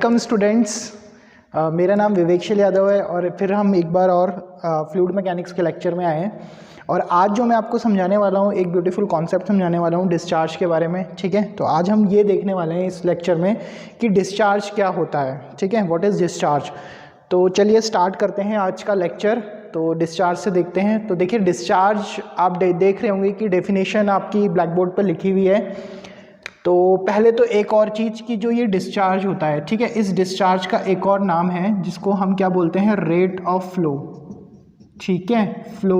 Welcome students. मेरा नाम विवेकशील यादव है और फिर हम एक बार और फ्लूइड मैकेनिक्स के लेक्चर में आए हैं। और आज जो मैं आपको समझाने वाला हूँ एक ब्यूटीफुल कॉन्सेप्ट समझाने वाला हूँ डिस्चार्ज के बारे में। ठीक है, तो आज हम ये देखने वाले हैं इस लेक्चर में कि डिस्चार्ज क्या होता है। ठीक है, व्हाट इज़ डिस्चार्ज। तो चलिए स्टार्ट करते हैं आज का लेक्चर। तो डिस्चार्ज से देखते हैं। तो देखिए डिस्चार्ज आप देख रहे होंगे कि डेफिनेशन आपकी ब्लैक बोर्ड पर लिखी हुई है। तो पहले तो एक और चीज़ की जो ये डिस्चार्ज होता है, ठीक है, इस डिस्चार्ज का एक और नाम है जिसको हम क्या बोलते हैं, रेट ऑफ फ्लो। ठीक है, फ्लो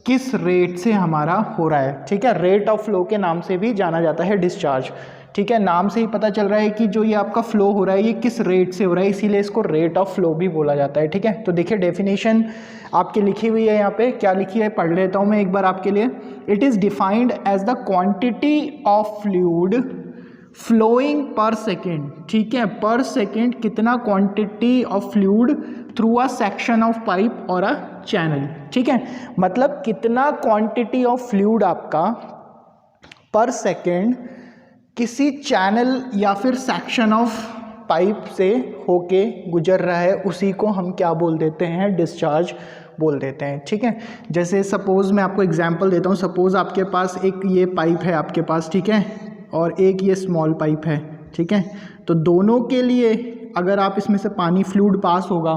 किस रेट से हमारा हो रहा है, ठीक है, रेट ऑफ फ्लो के नाम से भी जाना जाता है डिस्चार्ज। ठीक है, नाम से ही पता चल रहा है कि जो ये आपका फ्लो हो रहा है ये किस रेट से हो रहा है, इसीलिए इसको रेट ऑफ फ्लो भी बोला जाता है। ठीक है, तो देखिए डेफिनेशन आपकी लिखी हुई है यहाँ पे, क्या लिखी है पढ़ लेता हूँ मैं एक बार आपके लिए। It is defined as the quantity of fluid flowing per second. ठीक है, पर सेकेंड कितना quantity of fluid through a section of pipe और अ चैनल। ठीक है, मतलब कितना क्वांटिटी ऑफ फ्लूइड आपका पर सेकेंड किसी चैनल या फिर सेक्शन ऑफ पाइप से होके गुजर रहा है, उसी को हम क्या बोल देते हैं, डिस्चार्ज बोल देते हैं। ठीक है, जैसे सपोज़ मैं आपको एग्जांपल देता हूँ। सपोज़ आपके पास एक ये पाइप है आपके पास, ठीक है, और एक ये स्मॉल पाइप है। ठीक है, तो दोनों के लिए अगर आप इसमें से पानी फ्लूइड पास होगा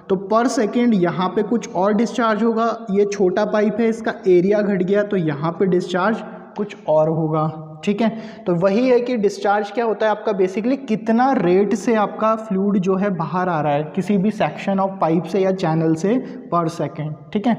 तो पर सेकेंड यहाँ पे कुछ और डिस्चार्ज होगा। ये छोटा पाइप है, इसका एरिया घट गया तो यहाँ पे डिस्चार्ज कुछ और होगा। ठीक है, तो वही है कि डिस्चार्ज क्या होता है आपका, बेसिकली कितना रेट से आपका फ्लूइड जो है बाहर आ रहा है किसी भी सेक्शन ऑफ पाइप से या चैनल से पर सेकेंड। ठीक है,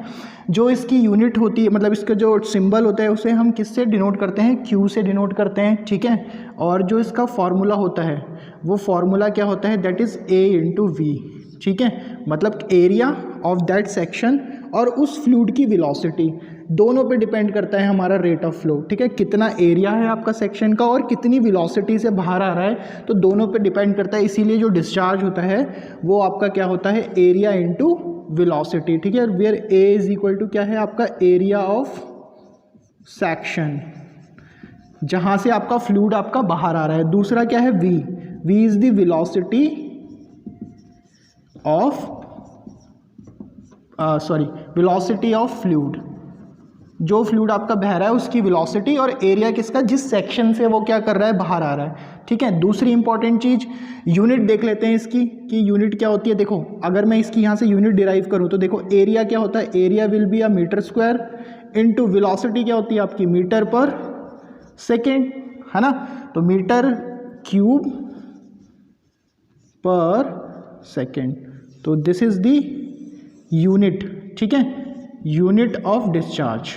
जो इसकी यूनिट होती है, मतलब इसका जो सिंबल होता है उसे हम किससे डिनोट करते हैं, क्यू से डिनोट करते हैं। ठीक है, और जो इसका फॉर्मूला होता है वो फॉर्मूला क्या होता है, that is A into V. ठीक है, मतलब एरिया ऑफ दैट सेक्शन और उस फ्लूइड की वेलोसिटी, दोनों पे डिपेंड करता है हमारा रेट ऑफ फ्लो। ठीक है, कितना एरिया है आपका सेक्शन का और कितनी वेलोसिटी से बाहर आ रहा है, तो दोनों पे डिपेंड करता है। इसीलिए जो डिस्चार्ज होता है वो आपका क्या होता है, एरिया इंटू वेलोसिटी। ठीक है, where A is equal to क्या है आपका, एरिया ऑफ सेक्शन, जहाँ से आपका फ्लूइड आपका बाहर आ रहा है। दूसरा क्या है, V, V is the velocity of velocity of fluid, जो फ्लूइड आपका बह रहा है उसकी वेलोसिटी, और एरिया किसका, जिस सेक्शन से वो क्या कर रहा है, बाहर आ रहा है। ठीक है, दूसरी इंपॉर्टेंट चीज़ यूनिट देख लेते हैं इसकी कि यूनिट क्या होती है। देखो अगर मैं इसकी यहाँ से यूनिट डिराइव करूँ तो देखो एरिया क्या होता है, area will be a meter square into velocity क्या होती है आपकी, मीटर पर सेकेंड, है ना, तो मीटर क्यूब पर सेकेंड। तो दिस इज द यूनिट, ठीक है, यूनिट ऑफ डिस्चार्ज।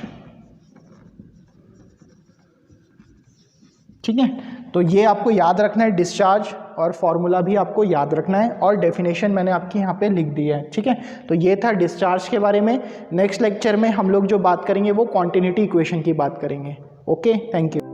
ठीक है, तो ये आपको याद रखना है डिस्चार्ज, और फॉर्मूला भी आपको याद रखना है, और डेफिनेशन मैंने आपकी यहाँ पे लिख दी है। ठीक है, तो ये था डिस्चार्ज के बारे में। नेक्स्ट लेक्चर में हम लोग जो बात करेंगे वो कॉन्टिन्यूटी इक्वेशन की बात करेंगे। Okay, thank you.